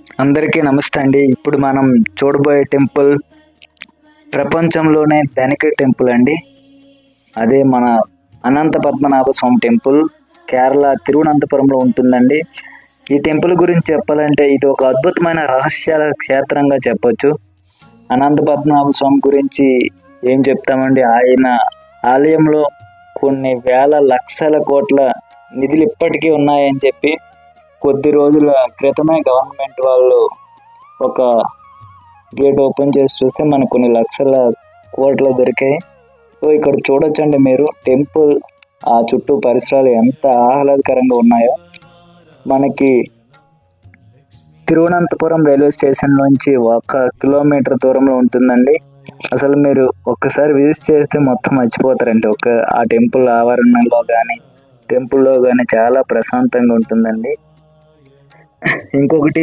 అందరికీ నమస్తే అండి. ఇప్పుడు మనం చూడబోయే టెంపుల్ ప్రపంచంలోనే ధనిక టెంపుల్ అండి. అదే మన అనంత పద్మనాభ స్వామి టెంపుల్, కేరళ తిరువనంతపురంలో ఉంటుందండి. ఈ టెంపుల్ గురించి చెప్పాలంటే ఇది ఒక అద్భుతమైన రహస్యాల క్షేత్రంగా చెప్పొచ్చు. అనంత పద్మనాభ స్వామి గురించి ఏం చెప్తామండి, ఆయన ఆలయంలో కొన్ని వేల లక్షల కోట్ల నిధులు ఇప్పటికీ ఉన్నాయని చెప్పి కొద్ది రోజుల క్రితమే గవర్నమెంట్ వాళ్ళు ఒక గేట్ ఓపెన్ చేసి చూస్తే మనకు కొన్ని లక్షల కోట్లు దొరికాయి. సో ఇక్కడ చూడొచ్చండి మీరు టెంపుల్ ఆ చుట్టూ పరిసరాలు ఎంత ఆహ్లాదకరంగా ఉన్నాయో. మనకి తిరువనంతపురం రైల్వే స్టేషన్ నుంచి 1 కిలోమీటర్ దూరంలో ఉంటుందండి. అసలు మీరు ఒక్కసారి విజిట్ చేస్తే మొత్తం మర్చిపోతారండి. ఆ టెంపుల్ ఆవరణలో కానీ టెంపుల్లో కానీ చాలా ప్రశాంతంగా ఉంటుందండి. ఇంకొకటి